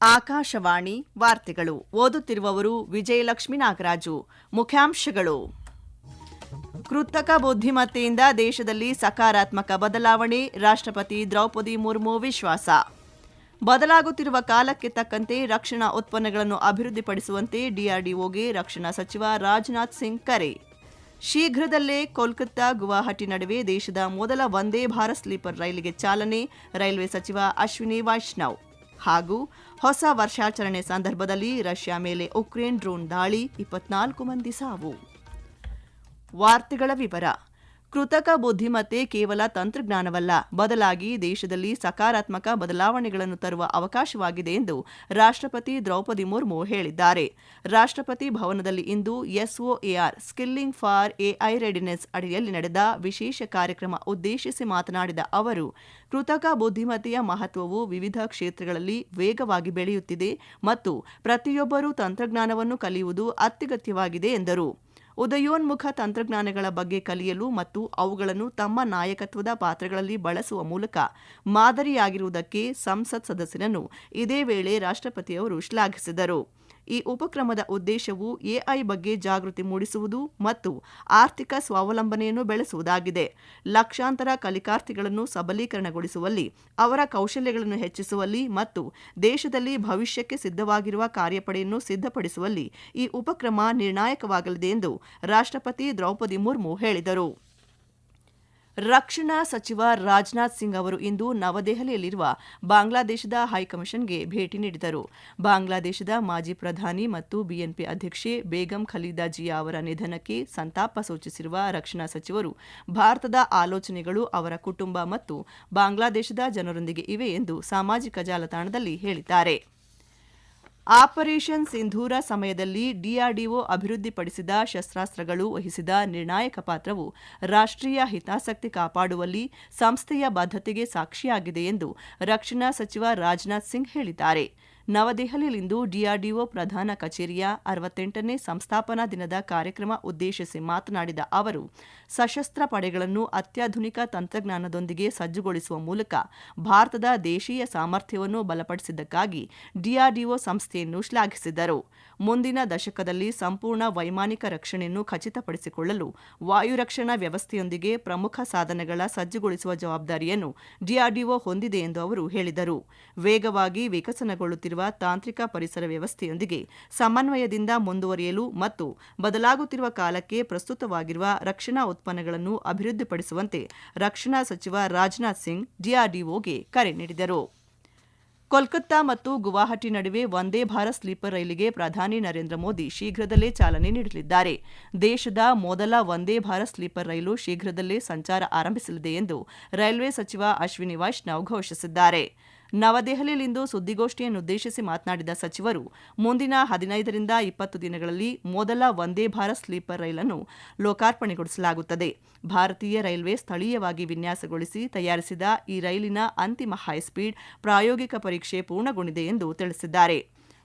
ಆಕಾಶವಾಣಿ ವಾರ್ತೆಗಳು ಓದುತ್ತಿರುವವರು ವಿಜಯಲಕ್ಷ್ಮಿ ನಾಗರಾಜು. ಮುಖ್ಯಾಂಶಗಳು: ಕೃತಕ ಬುದ್ಧಿಮತ್ತೆಯಿಂದ ದೇಶದಲ್ಲಿ ಸಕಾರಾತ್ಮಕ ಬದಲಾವಣೆ, ರಾಷ್ಟ್ರಪತಿ ದ್ರೌಪದಿ ಮುರ್ಮು ವಿಶ್ವಾಸ. ಬದಲಾಗುತ್ತಿರುವ ಕಾಲಕ್ಕೆ ತಕ್ಕಂತೆ ರಕ್ಷಣಾ ಉತ್ಪನ್ನಗಳನ್ನು ಅಭಿವೃದ್ಧಿಪಡಿಸುವಂತೆ ಡಿಆರ್ಡಿಒಗೆ ರಕ್ಷಣಾ ಸಚಿವ ರಾಜನಾಥ್ ಸಿಂಗ್ ಕರೆ. ಶೀಘ್ರದಲ್ಲೇ ಕೋಲ್ಕತ್ತಾ ಗುವಾಹಟಿ ನಡುವೆ ದೇಶದ ಮೊದಲ ವಂದೇ ಭಾರತ್ ಸ್ಲೀಪರ್ ರೈಲಿಗೆ ಚಾಲನೆ, ರೈಲ್ವೆ ಸಚಿವ ಅಶ್ವಿನಿ ವೈಷ್ಣವ್. ಹಾಗೂ ಹೊಸ ವರ್ಷಾಚರಣೆ ಸಂದರ್ಭದಲ್ಲಿ ರಷ್ಯಾ ಮೇಲೆ ಉಕ್ರೇನ್ ಡ್ರೋನ್ ದಾಳಿ, 24 ಮಂದಿ ಸಾವು. ವಾರ್ತೆಗಳ ವಿವರ. ಕೃತಕ ಬುದ್ಧಿಮತ್ತೆ ಕೇವಲ ತಂತ್ರಜ್ಞಾನವಲ್ಲ, ಬದಲಾಗಿ ದೇಶದಲ್ಲಿ ಸಕಾರಾತ್ಮಕ ಬದಲಾವಣೆಗಳನ್ನು ತರುವ ಅವಕಾಶವಾಗಿದೆ ಎಂದು ರಾಷ್ಟ್ರಪತಿ ದ್ರೌಪದಿ ಮುರ್ಮು ಹೇಳಿದ್ದಾರೆ. ರಾಷ್ಟ್ರಪತಿ ಭವನದಲ್ಲಿ ಇಂದು SOAR skilling for AI readiness ಅಡಿಯಲ್ಲಿ ನಡೆದ ವಿಶೇಷ ಕಾರ್ಯಕ್ರಮ ಉದ್ದೇಶಿಸಿ ಮಾತನಾಡಿದ ಅವರು, ಕೃತಕ ಬುದ್ಧಿಮತ್ತೆಯ ಮಹತ್ವವು ವಿವಿಧ ಕ್ಷೇತ್ರಗಳಲ್ಲಿ ವೇಗವಾಗಿ ಬೆಳೆಯುತ್ತಿದೆ ಮತ್ತು ಪ್ರತಿಯೊಬ್ಬರೂ ತಂತ್ರಜ್ಞಾನವನ್ನು ಕಲಿಯುವುದು ಅತ್ಯಗತ್ಯವಾಗಿದೆ ಎಂದರು. ಉದಯೋನ್ಮುಖ ತಂತ್ರಜ್ಞಾನಗಳ ಬಗ್ಗೆ ಕಲಿಯಲು ಮತ್ತು ಅವುಗಳನ್ನು ತಮ್ಮ ನಾಯಕತ್ವದ ಪಾತ್ರಗಳಲ್ಲಿ ಬಳಸುವ ಮೂಲಕ ಮಾದರಿಯಾಗಿರುವುದಕ್ಕೆ ಸಂಸತ್ ಸದಸ್ಯರನ್ನು ಇದೇ ವೇಳೆ ರಾಷ್ಟ್ರಪತಿಯವರು ಶ್ಲಾಘಿಸಿದರು. ಈ ಉಪಕ್ರಮದ ಉದ್ದೇಶವು AI ಬಗ್ಗೆ ಜಾಗೃತಿ ಮೂಡಿಸುವುದು ಮತ್ತು ಆರ್ಥಿಕ ಸ್ವಾವಲಂಬನೆಯನ್ನು ಬೆಳೆಸುವುದಾಗಿದೆ. ಲಕ್ಷಾಂತರ ಕಲಿಕಾರ್ಥಿಗಳನ್ನು ಸಬಲೀಕರಣಗೊಳಿಸುವಲ್ಲಿ, ಅವರ ಕೌಶಲ್ಯಗಳನ್ನು ಹೆಚ್ಚಿಸುವಲ್ಲಿ ಮತ್ತು ದೇಶದಲ್ಲಿ ಭವಿಷ್ಯಕ್ಕೆ ಸಿದ್ಧವಾಗಿರುವ ಕಾರ್ಯಪಡೆಯನ್ನು ಸಿದ್ಧಪಡಿಸುವಲ್ಲಿ ಈ ಉಪಕ್ರಮ ನಿರ್ಣಾಯಕವಾಗಲಿದೆ ಎಂದು ರಾಷ್ಟ್ರಪತಿ ದ್ರೌಪದಿ ಮುರ್ಮು ಹೇಳಿದರು. ರಕ್ಷಣಾ ಸಚಿವ ರಾಜನಾಥ್ ಸಿಂಗ್ ಅವರು ಇಂದು ನವದೆಹಲಿಯಲ್ಲಿರುವ ಬಾಂಗ್ಲಾದೇಶದ ಹೈಕಮಿಷನ್ಗೆ ಭೇಟಿ ನೀಡಿದರು. ಬಾಂಗ್ಲಾದೇಶದ ಮಾಜಿ ಪ್ರಧಾನಿ ಮತ್ತು BNP ಅಧ್ಯಕ್ಷೆ ಬೇಗಂ ಖಲೀದಾ ಜಿಯಾ ಅವರ ನಿಧನಕ್ಕೆ ಸಂತಾಪ ಸೂಚಿಸಿರುವ ರಕ್ಷಣಾ ಸಚಿವರು, ಭಾರತದ ಆಲೋಚನೆಗಳು ಅವರ ಕುಟುಂಬ ಮತ್ತು ಬಾಂಗ್ಲಾದೇಶದ ಜನರೊಂದಿಗೆ ಇವೆ ಎಂದು ಸಾಮಾಜಿಕ ಜಾಲತಾಣದಲ್ಲಿ ಹೇಳಿದ್ದಾರೆ. ಆಪರೇಷನ್ ಸಿಂಧೂರ ಸಮಯದಲ್ಲಿ DRDO ಅಭಿವೃದ್ಧಿಪಡಿಸಿದ ಶಸ್ತ್ರಾಸ್ತ್ರಗಳು ವಹಿಸಿದ ನಿರ್ಣಾಯಕ ಪಾತ್ರವು ರಾಷ್ಟ್ರೀಯ ಹಿತಾಸಕ್ತಿ ಕಾಪಾಡುವಲ್ಲಿ ಸಂಸ್ಥೆಯ ಬದ್ಧತೆಗೆ ಸಾಕ್ಷಿಯಾಗಿದೆ ಎಂದು ರಕ್ಷಣಾ ಸಚಿವ ರಾಜನಾಥ್ ಸಿಂಗ್ ಹೇಳಿದ್ದಾರೆ. ನವದೆಹಲಿಯಲ್ಲಿಂದು DRDO ಪ್ರಧಾನ ಕಚೇರಿಯ 68ನೇ ಸಂಸ್ಥಾಪನಾ ದಿನದ ಕಾರ್ಯಕ್ರಮ ಉದ್ದೇಶಿಸಿ ಮಾತನಾಡಿದ ಅವರು, ಸಶಸ್ತ್ರ ಪಡೆಗಳನ್ನು ಅತ್ಯಾಧುನಿಕ ತಂತ್ರಜ್ಞಾನದೊಂದಿಗೆ ಸಜ್ಜುಗೊಳಿಸುವ ಮೂಲಕ ಭಾರತದ ದೇಶೀಯ ಸಾಮರ್ಥ್ಯವನ್ನು ಬಲಪಡಿಸಿದ್ದಕ್ಕಾಗಿ DRDO ಸಂಸ್ಥೆಯನ್ನು ಶ್ಲಾಘಿಸಿದರು. ಮುಂದಿನ ದಶಕದಲ್ಲಿ ಸಂಪೂರ್ಣ ವೈಮಾನಿಕ ರಕ್ಷಣೆಯನ್ನು ಖಚಿತಪಡಿಸಿಕೊಳ್ಳಲು ವಾಯು ರಕ್ಷಣಾ ವ್ಯವಸ್ಥೆಯೊಂದಿಗೆ ಪ್ರಮುಖ ಸಾಧನಗಳ ಸಜ್ಜುಗೊಳಿಸುವ ಜವಾಬ್ದಾರಿಯನ್ನು DRDO ಹೊಂದಿದೆ ಎಂದು ಅವರು ಹೇಳಿದರು. ವೇಗವಾಗಿ ವಿಕಸನಗೊಳ್ಳುತ್ತಿರುವ ತಾಂತ್ರಿಕ ಪರಿಸರ ವ್ಯವಸ್ಥೆಯೊಂದಿಗೆ ಸಮನ್ವಯದಿಂದ ಮುಂದುವರಿಯಲು ಮತ್ತು ಬದಲಾಗುತ್ತಿರುವ ಕಾಲಕ್ಕೆ ಪ್ರಸ್ತುತವಾಗಿರುವ ರಕ್ಷಣಾ ಉತ್ಪನ್ನಗಳನ್ನು ಅಭಿವೃದ್ಧಿಪಡಿಸುವಂತೆ ರಕ್ಷಣಾ ಸಚಿವ ರಾಜನಾಥ್ ಸಿಂಗ್ DRDOಗೆ ಕರೆ ನೀಡಿದರು. ಕೋಲ್ಕತ್ತಾ ಮತ್ತು ಗುವಾಹಟಿ ನಡುವೆ ವಂದೇ ಭಾರತ್ ಸ್ಲೀಪರ್ ರೈಲಿಗೆ ಪ್ರಧಾನಿ ನರೇಂದ್ರ ಮೋದಿ ಶೀಘ್ರದಲ್ಲೇ ಚಾಲನೆ ನೀಡಲಿದ್ದಾರೆ. ದೇಶದ ಮೊದಲ ವಂದೇ ಭಾರತ್ ಸ್ಲೀಪರ್ ರೈಲು ಶೀಘ್ರದಲ್ಲೇ ಸಂಚಾರ ಆರಂಭಿಸಲಿದೆ ಎಂದು ರೈಲ್ವೆ ಸಚಿವ ಅಶ್ವಿನಿ ವೈಷ್ಣವ್ ಘೋಷಿಸಿದ್ದಾರೆ. ನವದೆಹಲಿಯಲ್ಲಿಂದು ಸುದ್ದಿಗೋಷ್ಠಿಯನ್ನುದ್ದೇಶಿಸಿ ಮಾತನಾಡಿದ ಸಚಿವರು, ಮುಂದಿನ 15ರಿಂದ 20 ದಿನಗಳಲ್ಲಿ ಮೊದಲ ವಂದೇ ಭಾರತ್ ಸ್ಲೀಪರ್ ರೈಲನ್ನು ಲೋಕಾರ್ಪಣೆಗೊಳಿಸಲಾಗುತ್ತದೆ. ಭಾರತೀಯ ರೈಲ್ವೆ ಸ್ಥಳೀಯವಾಗಿ ವಿನ್ಯಾಸಗೊಳಿಸಿ ತಯಾರಿಸಿದ ಈ ರೈಲಿನ ಅಂತಿಮ ಹೈಸ್ಪೀಡ್ ಪ್ರಾಯೋಗಿಕ ಪರೀಕ್ಷೆ ಪೂರ್ಣಗೊಂಡಿದೆ ಎಂದು ತಿಳಿಸಿದ್ದಾರೆ.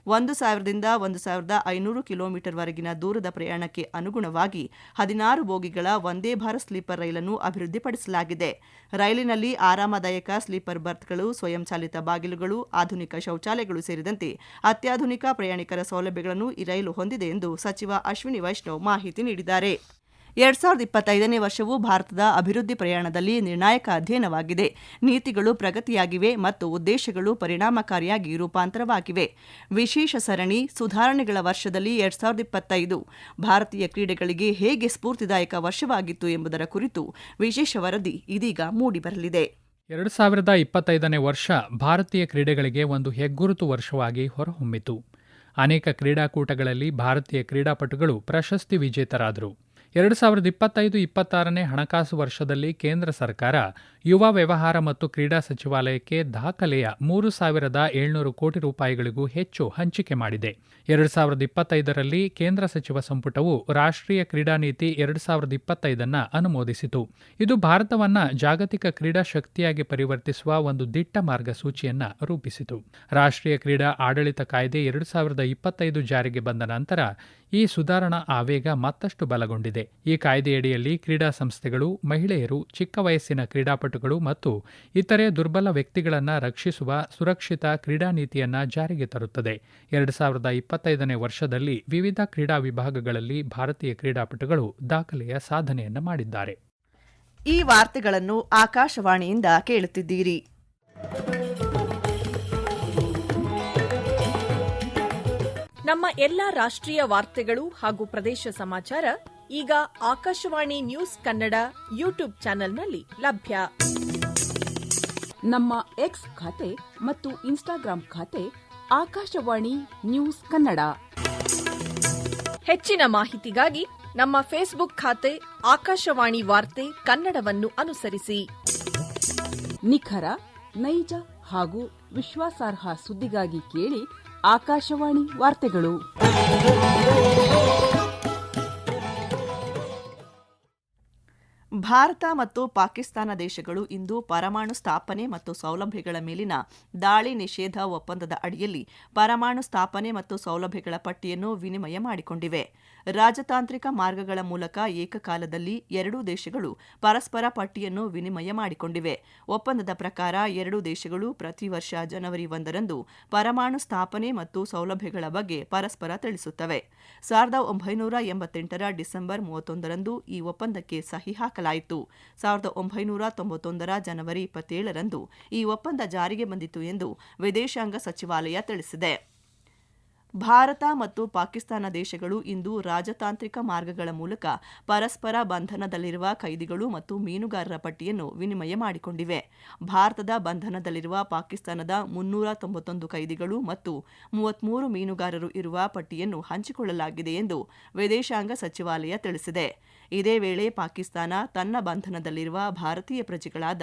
1000ರಿಂದ 1500 ಕಿಲೋಮೀಟರ್ವರೆಗಿನ ದೂರದ ಪ್ರಯಾಣಕ್ಕೆ ಅನುಗುಣವಾಗಿ 16 ಬೋಗಿಗಳ ವಂದೇ ಭಾರತ್ ಸ್ಲೀಪರ್ ರೈಲನ್ನು ಅಭಿವೃದ್ಧಿಪಡಿಸಲಾಗಿದೆ. ರೈಲಿನಲ್ಲಿ ಆರಾಮದಾಯಕ ಸ್ಲೀಪರ್ ಬರ್ತ್ಗಳು, ಸ್ವಯಂಚಾಲಿತ ಬಾಗಿಲುಗಳು, ಆಧುನಿಕ ಶೌಚಾಲಯಗಳು ಸೇರಿದಂತೆ ಅತ್ಯಾಧುನಿಕ ಪ್ರಯಾಣಿಕರ ಸೌಲಭ್ಯಗಳನ್ನು ಈ ರೈಲು ಹೊಂದಿದೆ ಎಂದು ಸಚಿವ ಅಶ್ವಿನಿ ವೈಷ್ಣವ್ ಮಾಹಿತಿ ನೀಡಿದ್ದಾರೆ. 2025ನೇ ವರ್ಷವು ಭಾರತದ ಅಭಿವೃದ್ಧಿ ಪ್ರಯಾಣದಲ್ಲಿ ನಿರ್ಣಾಯಕ ಅಧ್ಯಯನವಾಗಿದೆ. ನೀತಿಗಳು ಪ್ರಗತಿಯಾಗಿವೆ ಮತ್ತು ಉದ್ದೇಶಗಳು ಪರಿಣಾಮಕಾರಿಯಾಗಿ ರೂಪಾಂತರವಾಗಿವೆ. ವಿಶೇಷ ಸರಣಿ ಸುಧಾರಣೆಗಳ ವರ್ಷದಲ್ಲಿ 2025 ಭಾರತೀಯ ಕ್ರೀಡೆಗಳಿಗೆ ಹೇಗೆ ಸ್ಫೂರ್ತಿದಾಯಕ ವರ್ಷವಾಗಿತ್ತು ಎಂಬುದರ ಕುರಿತು ವಿಶೇಷ ವರದಿ ಇದೀಗ ಮೂಡಿಬರಲಿದೆ. 2025ನೇ ವರ್ಷ ಭಾರತೀಯ ಕ್ರೀಡೆಗಳಿಗೆ ಒಂದು ಹೆಗ್ಗುರುತು ವರ್ಷವಾಗಿ ಹೊರಹೊಮ್ಮಿತು. ಅನೇಕ ಕ್ರೀಡಾಕೂಟಗಳಲ್ಲಿ ಭಾರತೀಯ ಕ್ರೀಡಾಪಟುಗಳು ಪ್ರಶಸ್ತಿ ವಿಜೇತರಾದರು. 2025-26ನೇ ಹಣಕಾಸು ವರ್ಷದಲ್ಲಿ ಕೇಂದ್ರ ಸರ್ಕಾರ ಯುವ ವ್ಯವಹಾರ ಮತ್ತು ಕ್ರೀಡಾ ಸಚಿವಾಲಯಕ್ಕೆ ದಾಖಲೆಯ 3,700 ಕೋಟಿ ರೂಪಾಯಿಗಳಿಗೂ ಹೆಚ್ಚು ಹಂಚಿಕೆ ಮಾಡಿದೆ. 2025ರಲ್ಲಿ ಕೇಂದ್ರ ಸಚಿವ ಸಂಪುಟವು ರಾಷ್ಟ್ರೀಯ ಕ್ರೀಡಾ ನೀತಿ 2025 ಅನುಮೋದಿಸಿತು. ಇದು ಭಾರತವನ್ನು ಜಾಗತಿಕ ಕ್ರೀಡಾ ಶಕ್ತಿಯಾಗಿ ಪರಿವರ್ತಿಸುವ ಒಂದು ದಿಟ್ಟ ಮಾರ್ಗಸೂಚಿಯನ್ನು ರೂಪಿಸಿತು. ರಾಷ್ಟ್ರೀಯ ಕ್ರೀಡಾ ಆಡಳಿತ ಕಾಯ್ದೆ 2025 ಜಾರಿಗೆ ಬಂದ ನಂತರ ಈ ಸುಧಾರಣಾ ಆವೇಗ ಮತ್ತಷ್ಟು ಬಲಗೊಂಡಿದೆ. ಈ ಕಾಯ್ದೆಯಡಿಯಲ್ಲಿ ಕ್ರೀಡಾ ಸಂಸ್ಥೆಗಳು ಮಹಿಳೆಯರು, ಚಿಕ್ಕ ವಯಸ್ಸಿನ ಕ್ರೀಡಾಪಟುಗಳು ಮತ್ತು ಇತರೆ ದುರ್ಬಲ ವ್ಯಕ್ತಿಗಳನ್ನು ರಕ್ಷಿಸುವ ಸುರಕ್ಷಿತ ಕ್ರೀಡಾ ನೀತಿಯನ್ನು ಜಾರಿಗೆ ತರುತ್ತದೆ. 2025ನೇ ವರ್ಷದಲ್ಲಿ ವಿವಿಧ ಕ್ರೀಡಾ ವಿಭಾಗಗಳಲ್ಲಿ ಭಾರತೀಯ ಕ್ರೀಡಾಪಟುಗಳು ದಾಖಲೆಯ ಸಾಧನೆಯನ್ನು ಮಾಡಿದ್ದಾರೆ. ಈ ವಾರ್ತೆಗಳನ್ನು ಆಕಾಶವಾಣಿಯಿಂದ ಕೇಳುತ್ತಿದ್ದೀರಿ. ನಮ್ಮ ಎಲ್ಲ ರಾಷ್ಟ್ರೀಯ ವಾರ್ತೆಗಳು ಹಾಗೂ ಪ್ರದೇಶ ಸಮಾಚಾರ ಈಗ ಆಕಾಶವಾಣಿ ನ್ಯೂಸ್ ಕನ್ನಡ ಯೂಟ್ಯೂಬ್ ಚಾನೆಲ್ನಲ್ಲಿ ಲಭ್ಯ. ನಮ್ಮ ಎಕ್ಸ್ ಖಾತೆ ಮತ್ತು ಇನ್ಸ್ಟಾಗ್ರಾಂ ಖಾತೆ ಆಕಾಶವಾಣಿ ನ್ಯೂಸ್ ಕನ್ನಡ. ಹೆಚ್ಚಿನ ಮಾಹಿತಿಗಾಗಿ ನಮ್ಮ ಫೇಸ್ಬುಕ್ ಖಾತೆ ಆಕಾಶವಾಣಿ ವಾರ್ತೆ ಕನ್ನಡವನ್ನು ಅನುಸರಿಸಿ. ನಿಖರ, ನೈಜ ಹಾಗೂ ವಿಶ್ವಾಸಾರ್ಹ ಸುದ್ದಿಗಾಗಿ ಕೇಳಿ ಆಕಾಶವಾಣಿ ವಾರ್ತೆಗಳು. ಭಾರತ ಮತ್ತು ಪಾಕಿಸ್ತಾನ ದೇಶಗಳು ಇಂದು ಪರಮಾಣು ಸ್ಥಾಪನೆ ಮತ್ತು ಸೌಲಭ್ಯಗಳ ಮೇಲಿನ ದಾಳಿ ನಿಷೇಧ ಒಪ್ಪಂದದ ಅಡಿಯಲ್ಲಿ ಪರಮಾಣು ಸ್ಥಾಪನೆ ಮತ್ತು ಸೌಲಭ್ಯಗಳ ಪಟ್ಟಿಯನ್ನು ವಿನಿಮಯ ಮಾಡಿಕೊಂಡಿವೆ. ರಾಜತಾಂತ್ರಿಕ ಮಾರ್ಗಗಳ ಮೂಲಕ ಏಕಕಾಲದಲ್ಲಿ ಎರಡೂ ದೇಶಗಳು ಪರಸ್ಪರ ಪಟ್ಟಿಯನ್ನು ವಿನಿಮಯ ಮಾಡಿಕೊಂಡಿವೆ. ಒಪ್ಪಂದದ ಪ್ರಕಾರ ಎರಡೂ ದೇಶಗಳು ಪ್ರತಿ ವರ್ಷ ಜನವರಿ 1ರಂದು ಪರಮಾಣು ಸ್ಥಾಪನೆ ಮತ್ತು ಸೌಲಭ್ಯಗಳ ಬಗ್ಗೆ ಪರಸ್ಪರ ತಿಳಿಸುತ್ತವೆ. 1988ರ ಡಿಸೆಂಬರ್ 31ರಂದು ಈ ಒಪ್ಪಂದಕ್ಕೆ ಸಹಿ ಹಾಕಲಾಯಿತು. 1991ರ ಜನವರಿ 27ರಂದು ಈ ಒಪ್ಪಂದ ಜಾರಿಗೆ ಬಂದಿತು ಎಂದು ವಿದೇಶಾಂಗ ಸಚಿವಾಲಯ ತಿಳಿಸಿದೆ. ಭಾರತ ಮತ್ತು ಪಾಕಿಸ್ತಾನ ದೇಶಗಳು ಇಂದು ರಾಜತಾಂತ್ರಿಕ ಮಾರ್ಗಗಳ ಮೂಲಕ ಪರಸ್ಪರ ಬಂಧನದಲ್ಲಿರುವ ಕೈದಿಗಳು ಮತ್ತು ಮೀನುಗಾರರ ಪಟ್ಟಿಯನ್ನು ವಿನಿಮಯ ಮಾಡಿಕೊಂಡಿವೆ. ಭಾರತದ ಬಂಧನದಲ್ಲಿರುವ ಪಾಕಿಸ್ತಾನದ 391 ಕೈದಿಗಳು ಮತ್ತು 33 ಮೀನುಗಾರರು ಇರುವ ಪಟ್ಟಿಯನ್ನು ಹಂಚಿಕೊಳ್ಳಲಾಗಿದೆ ಎಂದು ವಿದೇಶಾಂಗ ಸಚಿವಾಲಯ ತಿಳಿಸಿದೆ. ಇದೇ ವೇಳೆ ಪಾಕಿಸ್ತಾನ ತನ್ನ ಬಂಧನದಲ್ಲಿರುವ ಭಾರತೀಯ ಪ್ರಜೆಗಳಾದ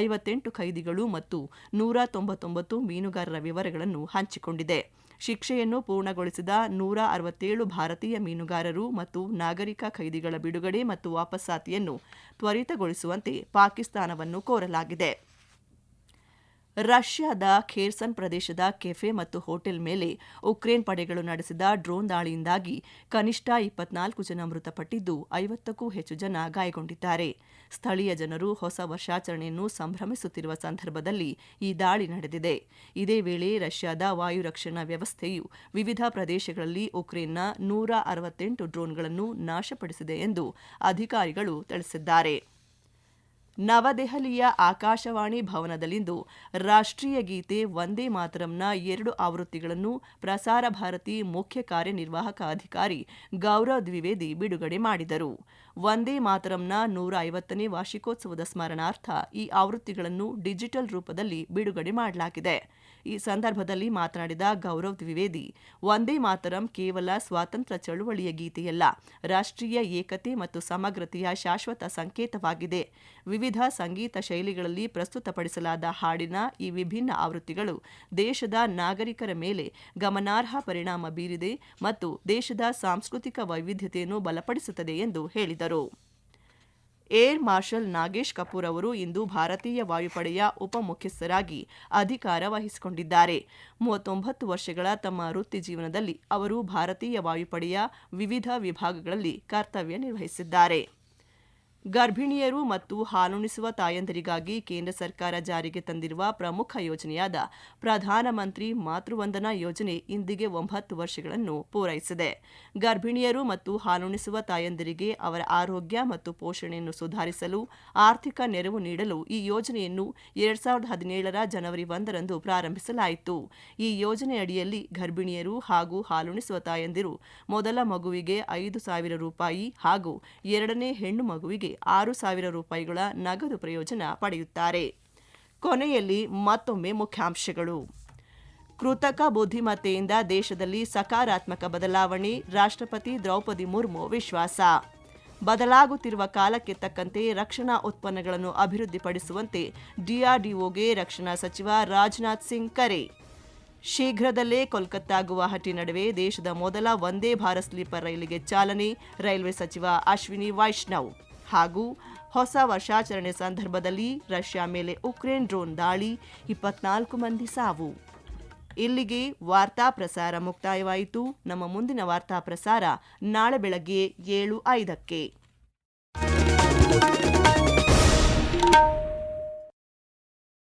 58 ಕೈದಿಗಳು ಮತ್ತು 199 ಮೀನುಗಾರರ ವಿವರಗಳನ್ನು ಹಂಚಿಕೊಂಡಿದೆ. ಶಿಕ್ಷೆಯನ್ನು ಪೂರ್ಣಗೊಳಿಸಿದ 167 ಭಾರತೀಯ ಮೀನುಗಾರರು ಮತ್ತು ನಾಗರಿಕ ಖೈದಿಗಳ ಬಿಡುಗಡೆ ಮತ್ತು ವಾಪಸಾತಿಯನ್ನು ತ್ವರಿತಗೊಳಿಸುವಂತೆ ಪಾಕಿಸ್ತಾನವನ್ನು ಕೋರಲಾಗಿದೆ. ರಷ್ಯಾದ ಖೇರ್ಸನ್ ಪ್ರದೇಶದ ಕೆಫೆ ಮತ್ತು ಹೋಟೆಲ್ ಮೇಲೆ ಉಕ್ರೇನ್ ಪಡೆಗಳು ನಡೆಸಿದ ಡ್ರೋನ್ ದಾಳಿಯಿಂದಾಗಿ ಕನಿಷ್ಠ 24 ಜನ ಮೃತಪಟ್ಟಿದ್ದು 50ಕ್ಕೂ ಹೆಚ್ಚು ಜನ ಗಾಯಗೊಂಡಿದ್ದಾರೆ. ಸ್ಥಳೀಯ ಜನರು ಹೊಸ ವರ್ಷಾಚರಣೆಯನ್ನು ಸಂಭ್ರಮಿಸುತ್ತಿರುವ ಸಂದರ್ಭದಲ್ಲಿ ಈ ದಾಳಿ ನಡೆದಿದೆ. ಇದೇ ವೇಳೆ ರಷ್ಯಾದ ವಾಯು ರಕ್ಷಣಾ ವ್ಯವಸ್ಥೆಯು ವಿವಿಧ ಪ್ರದೇಶಗಳಲ್ಲಿ ಉಕ್ರೇನ್ನ 168 ಡ್ರೋನ್ಗಳನ್ನು ನಾಶಪಡಿಸಿದೆ ಎಂದು ಅಧಿಕಾರಿಗಳು ತಿಳಿಸಿದ್ದಾರೆ. ನವದೆಹಲಿಯ ಆಕಾಶವಾಣಿ ಭವನದಲ್ಲಿಂದು ರಾಷ್ಟ್ರೀಯ ಗೀತೆ ವಂದೇ ಮಾತರಂನ 2 ಆವೃತ್ತಿಗಳನ್ನು ಪ್ರಸಾರ ಭಾರತಿ ಮುಖ್ಯ ಕಾರ್ಯನಿರ್ವಾಹಕ ಅಧಿಕಾರಿ ಗೌರವ್ ದ್ವಿವೇದಿ ಬಿಡುಗಡೆ ಮಾಡಿದರು. ವಂದೇ ಮಾತರಂನ 150ನೇ ವಾರ್ಷಿಕೋತ್ಸವದ ಸ್ಮರಣಾರ್ಥ ಈ ಆವೃತ್ತಿಗಳನ್ನು ಡಿಜಿಟಲ್ ರೂಪದಲ್ಲಿ ಬಿಡುಗಡೆ ಮಾಡಲಾಗಿದೆ. ಈ ಸಂದರ್ಭದಲ್ಲಿ ಮಾತನಾಡಿದ ಗೌರವ್ ದ್ವಿವೇದಿ, ವಂದೇ ಮಾತರಂ ಕೇವಲ ಸ್ವಾತಂತ್ರ್ಯ ಚಳುವಳಿಯ ಗೀತೆಯಲ್ಲ, ರಾಷ್ಟ್ರೀಯ ಏಕತೆ ಮತ್ತು ಸಮಗ್ರತೆಯ ಶಾಶ್ವತ ಸಂಕೇತವಾಗಿದೆ. ವಿವಿಧ ಸಂಗೀತ ಶೈಲಿಗಳಲ್ಲಿ ಪ್ರಸ್ತುತಪಡಿಸಲಾದ ಹಾಡಿನ ಈ ವಿಭಿನ್ನ ಆವೃತ್ತಿಗಳು ದೇಶದ ನಾಗರಿಕರ ಮೇಲೆ ಗಮನಾರ್ಹ ಪರಿಣಾಮ ಬೀರಿದೆ ಮತ್ತು ದೇಶದ ಸಾಂಸ್ಕೃತಿಕ ವೈವಿಧ್ಯತೆಯನ್ನು ಬಲಪಡಿಸುತ್ತದೆ ಎಂದು ಹೇಳಿದರು. ಏರ್ ಮಾರ್ಷಲ್ ನಾಗೇಶ್ ಕಪೂರ್ ಅವರು ಇಂದು ಭಾರತೀಯ ವಾಯುಪಡೆಯ ಉಪಮುಖ್ಯಸ್ಥರಾಗಿ ಅಧಿಕಾರ ವಹಿಸಿಕೊಂಡಿದ್ದಾರೆ. 39 ವರ್ಷಗಳ ತಮ್ಮ ವೃತ್ತಿ ಜೀವನದಲ್ಲಿ ಅವರು ಭಾರತೀಯ ವಾಯುಪಡೆಯ ವಿವಿಧ ವಿಭಾಗಗಳಲ್ಲಿ ಕರ್ತವ್ಯ ನಿರ್ವಹಿಸಿದ್ದಾರೆ. ಗರ್ಭಿಣಿಯರು ಮತ್ತು ಹಾಲುಣಿಸುವ ತಾಯಂದಿರಿಗಾಗಿ ಕೇಂದ್ರ ಸರ್ಕಾರ ಜಾರಿಗೆ ತಂದಿರುವ ಪ್ರಮುಖ ಯೋಜನೆಯಾದ ಪ್ರಧಾನಮಂತ್ರಿ ಮಾತೃವಂದನಾ ಯೋಜನೆ ಇಂದಿಗೆ 9 ವರ್ಷಗಳನ್ನು ಪೂರೈಸಿದೆ. ಗರ್ಭಿಣಿಯರು ಮತ್ತು ಹಾಲುಣಿಸುವ ತಾಯಂದಿರಿಗೆ ಅವರ ಆರೋಗ್ಯ ಮತ್ತು ಪೋಷಣೆಯನ್ನು ಸುಧಾರಿಸಲು ಆರ್ಥಿಕ ನೆರವು ನೀಡಲು ಈ ಯೋಜನೆಯನ್ನು 2017ರ ಜನವರಿ 1ರಂದು ಪ್ರಾರಂಭಿಸಲಾಯಿತು. ಈ ಯೋಜನೆಯಡಿಯಲ್ಲಿ ಗರ್ಭಿಣಿಯರು ಹಾಗೂ ಹಾಲುಣಿಸುವ ತಾಯಂದಿರು ಮೊದಲ ಮಗುವಿಗೆ 5,000 ರೂಪಾಯಿ ಹಾಗೂ ಎರಡನೇ ಹೆಣ್ಣು ಮಗುವಿಗೆ 6,000 ರೂಪಾಯಿಗಳ ನಗದು ಪ್ರಯೋಜನ ಪಡೆಯುತ್ತಾರೆ. ಕೊನೆಯಲ್ಲಿ ಮತ್ತೊಮ್ಮೆ ಮುಖ್ಯಾಂಶಗಳು. ಕೃತಕ ಬುದ್ಧಿಮತ್ತೆಯಿಂದ ದೇಶದಲ್ಲಿ ಸಕಾರಾತ್ಮಕ ಬದಲಾವಣೆ, ರಾಷ್ಟ್ರಪತಿ ದ್ರೌಪದಿ ಮುರ್ಮು ವಿಶ್ವಾಸ. ಬದಲಾಗುತ್ತಿರುವ ಕಾಲಕ್ಕೆ ತಕ್ಕಂತೆ ರಕ್ಷಣಾ ಉತ್ಪನ್ನಗಳನ್ನು ಅಭಿವೃದ್ಧಿಪಡಿಸುವಂತೆ ಡಿಆರ್ಡಿಒಗೆ ರಕ್ಷಣಾ ಸಚಿವ ರಾಜನಾಥ್ ಸಿಂಗ್ ಕರೆ. ಶೀಘ್ರದಲ್ಲೇ ಕೋಲ್ಕತ್ತಾ ಗುವಾಹಟಿ ನಡುವೆ ದೇಶದ ಮೊದಲ ವಂದೇ ಭಾರತ್ ಸ್ಲೀಪರ್ ರೈಲಿಗೆ ಚಾಲನೆ, ರೈಲ್ವೆ ಸಚಿವ ಅಶ್ವಿನಿ ವೈಷ್ಣವ್. ಹಾಗೂ ಹೊಸ ವರ್ಷಾಚರಣೆ ಸಂದರ್ಭದಲ್ಲಿ ರಷ್ಯಾ ಮೇಲೆ ಉಕ್ರೇನ್ ಡ್ರೋನ್ ದಾಳಿ, 24 ಮಂದಿ ಸಾವು. ಇಲ್ಲಿಗೆ ವಾರ್ತಾ ಪ್ರಸಾರ ಮುಕ್ತಾಯವಾಯಿತು. ನಮ್ಮ ಮುಂದಿನ ವಾರ್ತಾ ಪ್ರಸಾರ ನಾಳೆ ಬೆಳಗ್ಗೆ 7:05.